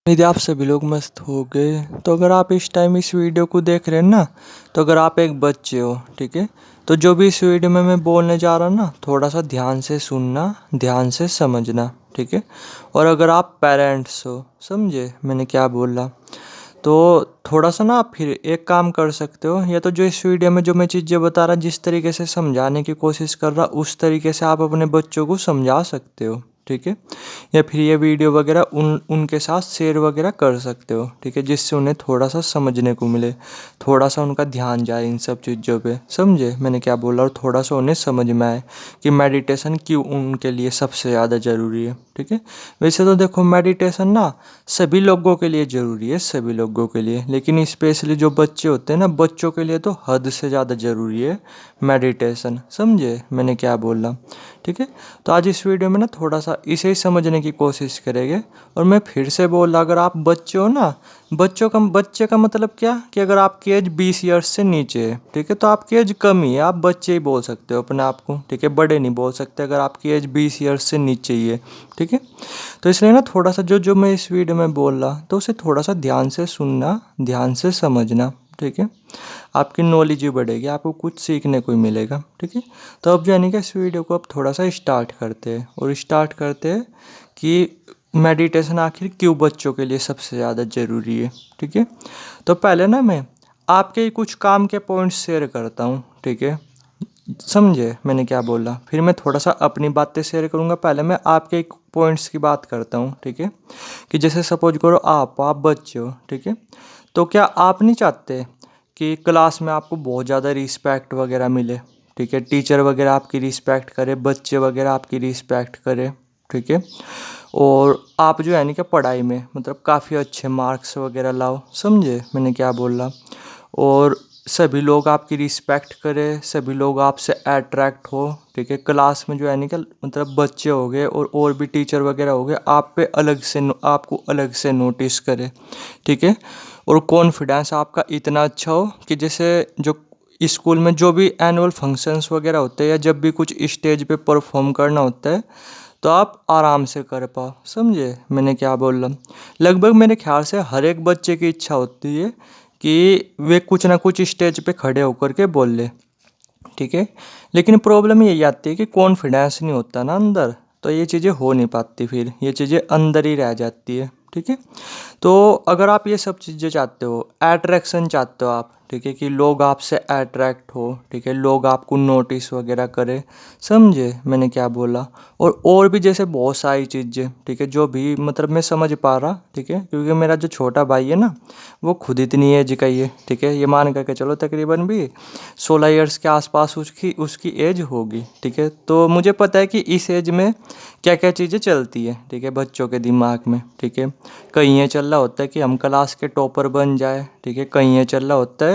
यदि आप सभी लोग मस्त हो गए तो अगर आप इस टाइम इस वीडियो को देख रहे हैं ना, तो अगर आप एक बच्चे हो, ठीक है, तो जो भी इस वीडियो में मैं बोलने जा रहा हूँ ना, थोड़ा सा ध्यान से सुनना, ध्यान से समझना, ठीक है। और अगर आप पेरेंट्स हो, समझे मैंने क्या बोला, तो थोड़ा सा ना आप फिर एक काम कर सकते हो, या तो जो इस वीडियो में जो मैं चीज़ें बता रहा जिस तरीके से समझाने की कोशिश कर रहा उस तरीके से आप अपने बच्चों को समझा सकते हो, ठीक है। या फिर ये वीडियो वगैरह उनके साथ शेयर वगैरह कर सकते हो, ठीक है, जिससे उन्हें थोड़ा सा समझने को मिले, थोड़ा सा उनका ध्यान जाए इन सब चीज़ों पे, समझे मैंने क्या बोला, और थोड़ा सा उन्हें समझ में आए कि मेडिटेशन क्यों उनके लिए सबसे ज़्यादा ज़रूरी है, ठीक है। वैसे तो देखो मेडिटेशन ना सभी लोगों के लिए ज़रूरी है, सभी लोगों के लिए, लेकिन स्पेशली जो बच्चे होते हैं ना, बच्चों के लिए तो हद से ज़्यादा ज़रूरी है मेडिटेशन, समझे मैंने क्या बोला, ठीक है। तो आज इस वीडियो में ना थोड़ा सा इसे ही समझने की कोशिश करेंगे। और मैं फिर से बोल रहा, अगर आप बच्चे हो ना, बच्चे का मतलब क्या कि अगर आपकी एज 20 ईयर्स से नीचे है, ठीक है, तो आपकी एज कम ही है, आप बच्चे ही बोल सकते हो अपने आप को, ठीक है, बड़े नहीं बोल सकते अगर आपकी एज 20 ईयर्स से नीचे ही है, ठीक है। तो इसलिए ना थोड़ा सा जो जो मैं इस वीडियो में बोल रहा तो उसे थोड़ा सा ध्यान से सुनना, ध्यान से समझना, ठीक है। आपकी नॉलेज ही बढ़ेगी, आपको कुछ सीखने को ही मिलेगा, ठीक है। तो अब यानी कि इस वीडियो को अब थोड़ा सा स्टार्ट करते हैं, और स्टार्ट करते हैं कि मेडिटेशन आखिर क्यों बच्चों के लिए सबसे ज़्यादा ज़रूरी है, ठीक है। तो पहले ना मैं आपके ही कुछ काम के पॉइंट्स शेयर करता हूँ, ठीक है, समझे मैंने क्या बोला, फिर मैं थोड़ा सा अपनी बातें शेयर करूँगा। पहले मैं आपके एक पॉइंट्स की बात करता हूँ, ठीक है, कि जैसे सपोज करो आप बच्चे हो, ठीक है, तो क्या आप नहीं चाहते कि क्लास में आपको बहुत ज़्यादा रिस्पेक्ट वगैरह मिले, ठीक है, टीचर वगैरह आपकी रिस्पेक्ट करे, बच्चे वगैरह आपकी रिस्पेक्ट करे, ठीक है, और आप जो है नहीं क्या पढ़ाई में मतलब काफ़ी अच्छे मार्क्स वगैरह लाओ, समझे मैंने क्या बोला, और सभी लोग आपकी रिस्पेक्ट करें, सभी लोग आपसे अट्रैक्ट हो, ठीक है, क्लास में जो है नहीं क्या मतलब बच्चे हो गए और भी टीचर वगैरह हो गए आप पे अलग से आपको अलग से नोटिस करें, ठीक है, और कॉन्फिडेंस आपका इतना अच्छा हो कि जैसे जो स्कूल में जो भी एनुअल फंक्शंस वगैरह होते हैं या जब भी कुछ स्टेज पे परफॉर्म करना होता है तो आप आराम से कर पाओ, समझे मैंने क्या बोल रहा। लगभग मेरे ख्याल से हर एक बच्चे की इच्छा होती है कि वे कुछ ना कुछ स्टेज पे खड़े होकर के बोल ले, ठीक है, लेकिन प्रॉब्लम यही आती है कि कॉन्फिडेंस नहीं होता ना अंदर, तो ये चीज़ें हो नहीं पाती, फिर ये चीज़ें अंदर ही रह जाती है, ठीक है। तो अगर आप ये सब चीज़ें चाहते हो, अट्रैक्शन चाहते हो आप, ठीक है, कि लोग आपसे अट्रैक्ट हो, ठीक है, लोग आपको नोटिस वगैरह करें, समझे मैंने क्या बोला, और भी जैसे बहुत सारी चीज़ें, ठीक है, जो भी मतलब मैं समझ पा रहा, ठीक है, क्योंकि मेरा जो छोटा भाई है ना वो खुद इतनी एज का ही है, ठीक है, ये मान करके चलो तकरीबन भी 16 ईयर्स के आसपास उसकी उसकी एज होगी, ठीक है। तो मुझे पता है कि इस एज में क्या क्या चीज़ें चलती है, ठीक है, बच्चों के दिमाग में, ठीक है। कहीं ये चल रहा होता है कि हम क्लास के टॉपर बन जाए, ठीक है, कहीं ये चल रहा होता है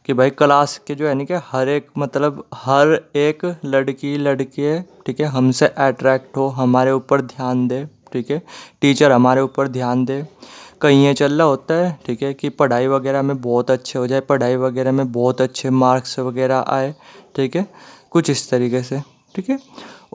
कि भाई क्लास के जो है ना कि हर एक मतलब हर एक लड़की लड़के, ठीक है, हमसे अट्रैक्ट हो, हमारे ऊपर ध्यान दे, ठीक है, टीचर हमारे ऊपर ध्यान दे। कहीं ये चल रहा होता है, ठीक है, कि पढ़ाई वगैरह में बहुत अच्छे हो जाए, पढ़ाई वगैरह में बहुत अच्छे मार्क्स वगैरह आए, ठीक है, कुछ इस तरीके से, ठीक है।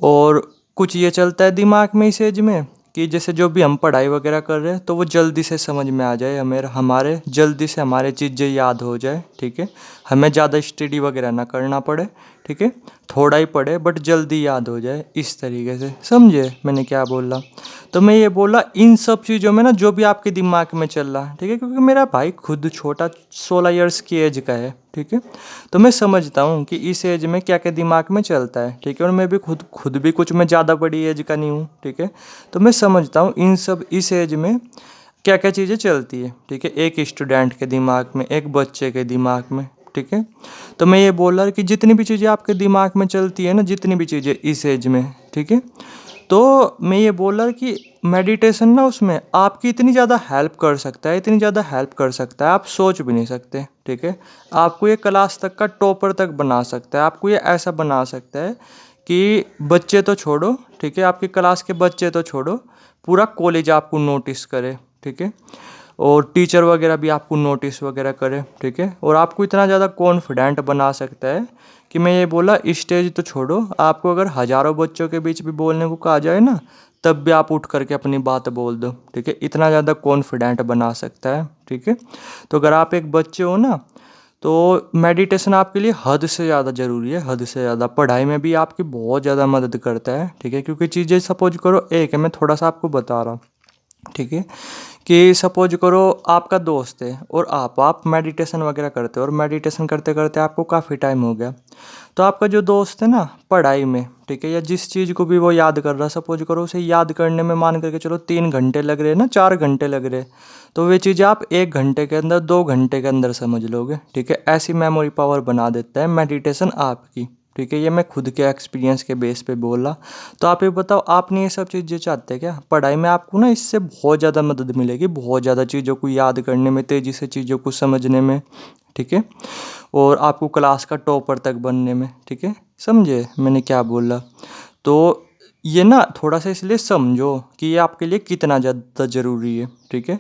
और कुछ ये चलता है दिमाग में इस एज में कि जैसे जो भी हम पढ़ाई वगैरह कर रहे हैं तो वो जल्दी से समझ में आ जाए, हमारे जल्दी से हमारे चीज़ें याद हो जाए, ठीक है, हमें ज़्यादा स्टडी वगैरह ना करना पड़े, ठीक है, थोड़ा ही पढ़े बट जल्दी याद हो जाए, इस तरीके से, समझे मैंने क्या बोला। तो मैं ये बोला इन सब चीज़ों में ना जो भी आपके दिमाग में चल रहा है, ठीक है, क्योंकि मेरा भाई खुद छोटा 16 ईयर्स की एज का है, ठीक है, तो मैं समझता हूँ कि इस एज में क्या क्या दिमाग में चलता है, ठीक है, और मैं भी खुद भी कुछ मैं ज़्यादा बड़ी एज का नहीं हूँ, ठीक है, तो मैं समझता हूँ इन सब इस एज में क्या क्या चीज़ें चलती है, ठीक है, एक स्टूडेंट के दिमाग में, एक बच्चे के दिमाग में, ठीक है। तो मैं ये बोल रहा कि जितनी भी चीज़ें आपके दिमाग में चलती है ना, जितनी भी चीज़ें इस एज में, ठीक है, तो मैं ये बोल रहा कि मेडिटेशन ना उसमें आपकी इतनी ज़्यादा हेल्प कर सकता है, इतनी ज़्यादा हेल्प कर सकता है आप सोच भी नहीं सकते, ठीक है। आपको ये क्लास तक का टॉपर तक बना सकता है, आपको ये ऐसा बना सकता है कि बच्चे तो छोड़ो, ठीक है, आपकी क्लास के बच्चे तो छोड़ो, पूरा कॉलेज आपको नोटिस करे, ठीक है। और टीचर वगैरह भी आपको नोटिस वगैरह करे, ठीक है। और आपको इतना ज़्यादा कॉन्फिडेंट बना सकता है कि मैं ये बोला स्टेज तो छोड़ो, आपको अगर हज़ारों बच्चों के बीच भी बोलने को कहा जाए ना, तब भी आप उठ करके अपनी बात बोल दो, ठीक है। इतना ज़्यादा कॉन्फिडेंट बना सकता है, ठीक है। तो अगर आप एक बच्चे हो ना, तो मेडिटेशन आपके लिए हद से ज़्यादा ज़रूरी है, हद से ज़्यादा। पढ़ाई में भी आपकी बहुत ज़्यादा मदद करता है, ठीक है। क्योंकि चीज़ें सपोज करो एक है, मैं थोड़ा सा आपको बता रहा हूँ, ठीक है। कि सपोज करो आपका दोस्त है और आप मेडिटेशन वगैरह करते हो, और मेडिटेशन करते करते आपको काफ़ी टाइम हो गया। तो आपका जो दोस्त है ना पढ़ाई में, ठीक है, या जिस चीज़ को भी वो याद कर रहा है, सपोज करो उसे याद करने में मान करके चलो 3 घंटे लग रहे हैं ना, 4 घंटे लग रहे, तो वे चीज़ें आप 1 घंटे के अंदर, 2 घंटे के अंदर समझ लोगे, ठीक है। ऐसी मेमोरी पावर बना देता है मेडिटेशन आपकी, ठीक है। ये मैं खुद के एक्सपीरियंस के बेस पे बोला। तो आप ये बताओ, आपने ये सब चीज़ें चाहते हैं क्या? पढ़ाई में आपको ना इससे बहुत ज़्यादा मदद मिलेगी, बहुत ज़्यादा चीज़ों को याद करने में, तेज़ी से चीज़ों को समझने में, ठीक है। और आपको क्लास का टॉपर तक बनने में, ठीक है। समझे मैंने क्या बोला? तो ये ना थोड़ा सा इसलिए समझो कि ये आपके लिए कितना ज़्यादा ज़रूरी है, ठीक है।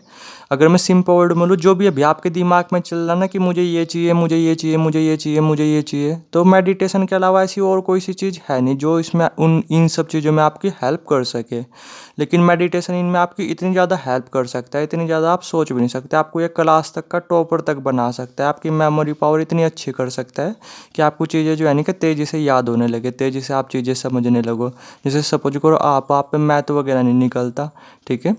अगर मैं सिंपल वर्ड में बोलूँ, जो भी अभी आपके दिमाग में चल रहा ना कि मुझे ये चाहिए, मुझे ये चाहिए, मुझे ये चाहिए, मुझे ये चाहिए, तो मेडिटेशन के अलावा ऐसी और कोई सी चीज़ है नहीं जो इसमें इन सब चीज़ों में आपकी हेल्प कर सके। लेकिन मेडिटेशन इनमें आपकी इतनी ज़्यादा हेल्प कर सकता है, इतनी ज़्यादा आप सोच भी नहीं सकते। आपको ये क्लास तक का टॉपर तक बना सकता है, आपकी मेमोरी पावर इतनी अच्छी कर सकता है कि आपको चीज़ें जो है नहीं कि तेज़ी से याद होने लगे, तेज़ी से आप चीज़ें समझने लगो। जैसे सपोज करो आप पे मैथ वगैरह नहीं निकलता, ठीक है,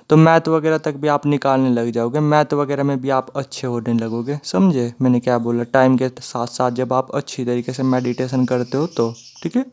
तो मैथ वगैरह तक भी आप निकालने लग जाओगे, मैथ वगैरह में भी आप अच्छे होने लगोगे। समझे मैंने क्या बोला? टाइम के साथ साथ जब आप अच्छी तरीके से मेडिटेशन करते हो तो, ठीक है।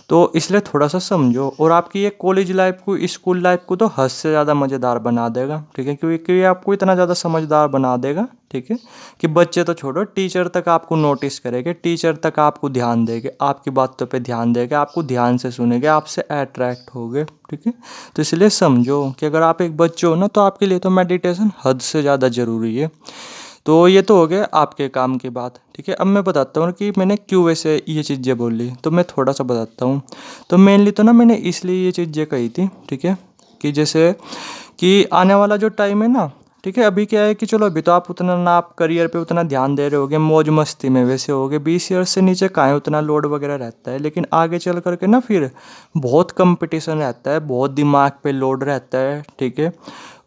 तो इसलिए थोड़ा सा समझो, और आपकी ये कॉलेज लाइफ को, स्कूल लाइफ को तो हद से ज़्यादा मज़ेदार बना देगा, ठीक है। क्योंकि ये आपको इतना ज़्यादा समझदार बना देगा, ठीक है, कि बच्चे तो छोड़ो, टीचर तक आपको नोटिस करेंगे, टीचर तक आपको ध्यान देंगे, आपकी बातों पे ध्यान देंगे, आपको ध्यान से सुनेंगे, आपसे अट्रैक्ट होगे, ठीक है। तो इसलिए समझो कि अगर आप एक बच्चे हो ना, तो आपके लिए तो मेडिटेशन हद से ज़्यादा ज़रूरी है। तो ये तो हो गया आपके काम की बात, ठीक है। अब मैं बताता हूँ कि मैंने क्यों वैसे ये चीज़ें बोली, तो मैं थोड़ा सा बताता हूँ। तो मेनली तो ना मैंने इसलिए ये चीज़ें कही थी, ठीक है, कि जैसे कि आने वाला जो टाइम है ना, ठीक है, अभी क्या है कि चलो अभी तो आप उतना ना, आप करियर पे उतना ध्यान दे रहे होगे, मौज मस्ती में वैसे होगे, 20 ईयर्स से नीचे कहाँ है उतना लोड वगैरह रहता है। लेकिन आगे चल करके ना फिर बहुत कंपटीशन रहता है, बहुत दिमाग पे लोड रहता है, ठीक है।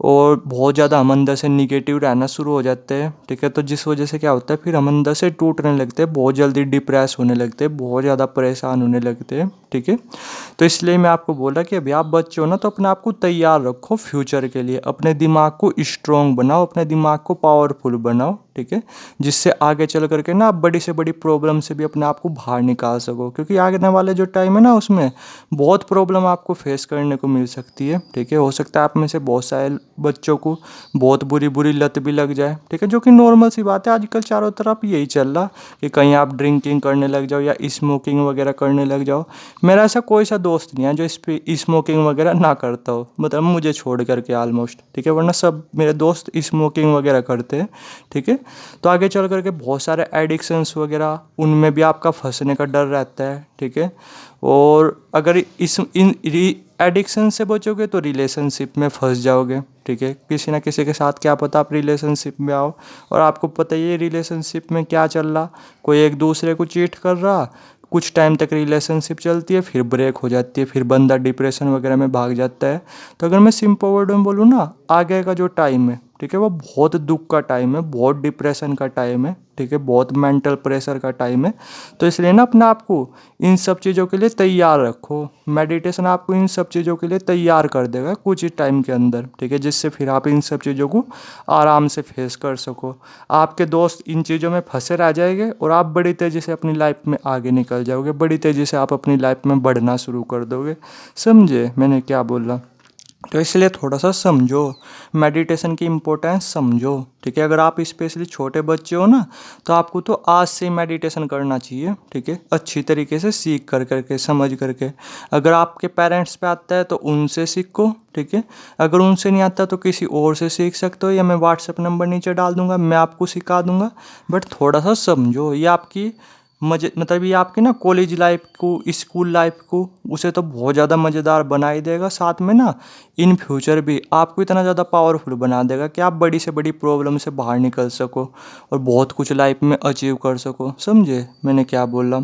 और बहुत ज़्यादा हम अंदर से निगेटिव रहना शुरू हो जाते हैं, ठीक है। तो जिस वजह से क्या होता है, फिर हम अंदर से टूटने लगते हैं, बहुत जल्दी डिप्रेस होने लगते हैं, बहुत ज़्यादा परेशान होने लगते हैं, ठीक है। तो इसलिए मैं आपको बोला कि अभी आप बच्चे हो ना, तो अपने आप को तैयार रखो फ्यूचर के लिए, अपने दिमाग को स्ट्रॉन्ग बनाओ, अपने दिमाग को पावरफुल बनाओ, ठीक है। जिससे आगे चल करके ना आप बड़ी से बड़ी प्रॉब्लम से भी अपने आप को बाहर निकाल सको, क्योंकि आगे वाले जो टाइम है ना, उसमें बहुत प्रॉब्लम आपको फेस करने को मिल सकती है, ठीक है। हो सकता है आप में से बहुत सारे बच्चों को बहुत बुरी बुरी लत भी लग जाए, ठीक है, जो कि नॉर्मल सी बात है। आजकल चारों तरफ यही चल रहा कि कहीं आप ड्रिंकिंग करने लग जाओ या स्मोकिंग वगैरह करने लग जाओ। मेरा ऐसा कोई सा दोस्त नहीं है जो इस पे स्मोकिंग वगैरह ना करता हो, मतलब मुझे छोड़ करके ऑलमोस्ट, ठीक है, वरना सब मेरे दोस्त स्मोकिंग वगैरह करते हैं, ठीक है। तो आगे चल करके बहुत सारे एडिक्शंस वगैरह, उनमें भी आपका फंसने का डर रहता है, ठीक है। और अगर इस इन एडिक्शन से बचोगे तो रिलेशनशिप में फंस जाओगे, ठीक है। किसी ना किसी के साथ क्या पता आप रिलेशनशिप में आओ और आपको पता ही है रिलेशनशिप में क्या चल रहा, कोई एक दूसरे को चीट कर रहा, कुछ टाइम तक रिलेशनशिप चलती है, फिर ब्रेक हो जाती है, फिर बंदा डिप्रेशन वगैरह में भाग जाता है। तो अगर मैं सिंपल वर्ड में बोलूँ ना, आगे का जो टाइम है, ठीक है, वो बहुत दुख का टाइम है, बहुत डिप्रेशन का टाइम है, ठीक है, बहुत मेंटल प्रेशर का टाइम है। तो इसलिए ना अपने आप को इन सब चीज़ों के लिए तैयार रखो। मेडिटेशन आपको इन सब चीज़ों के लिए तैयार कर देगा कुछ ही टाइम के अंदर, ठीक है, जिससे फिर आप इन सब चीज़ों को आराम से फेस कर सको। आपके दोस्त इन चीज़ों में फंसे रह जाएंगे और आप बड़ी तेज़ी से अपनी लाइफ में आगे निकल जाओगे, बड़ी तेज़ी से आप अपनी लाइफ में बढ़ना शुरू कर दोगे। समझे मैंने क्या बोला? तो इसलिए थोड़ा सा समझो, मेडिटेशन की इम्पोर्टेंस समझो, ठीक है। अगर आप स्पेशली छोटे बच्चे हो ना, तो आपको तो आज से मेडिटेशन करना चाहिए, ठीक है, अच्छी तरीके से सीख कर करके, समझ करके। अगर आपके पेरेंट्स पे आता है तो उनसे सीखो, ठीक है। अगर उनसे नहीं आता तो किसी और से सीख सकते हो, या मैं व्हाट्सएप नंबर नीचे डाल दूंगा, मैं आपको सिखा दूंगा। बट थोड़ा सा समझो, ये आपकी मजे मतलब ये आपकी ना कॉलेज लाइफ को, स्कूल लाइफ को, उसे तो बहुत ज़्यादा मज़ेदार बना ही देगा। साथ में ना इन फ्यूचर भी आपको इतना ज़्यादा पावरफुल बना देगा कि आप बड़ी से बड़ी प्रॉब्लम से बाहर निकल सको और बहुत कुछ लाइफ में अचीव कर सको। समझे मैंने क्या बोला?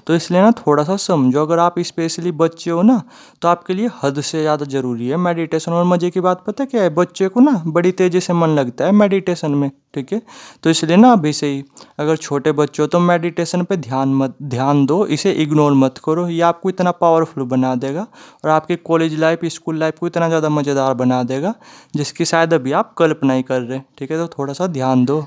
तो इसलिए ना थोड़ा सा समझो। अगर आप स्पेशली बच्चे हो ना, तो आपके लिए हद से ज़्यादा ज़रूरी है मेडिटेशन। और मज़े की बात पता क्या है, बच्चे को ना बड़ी तेज़ी से मन लगता है मेडिटेशन में, ठीक है। तो इसलिए ना अभी से ही अगर छोटे बच्चे हो तो मेडिटेशन पे ध्यान दो, इसे इग्नोर मत करो। ये आपको इतना पावरफुल बना देगा और आपकी कॉलेज लाइफ, स्कूल लाइफ को इतना ज़्यादा मज़ेदार बना देगा जिसकी शायद अभी आप कल्पना ही कर रहे हैं, ठीक है। तो थोड़ा सा ध्यान दो।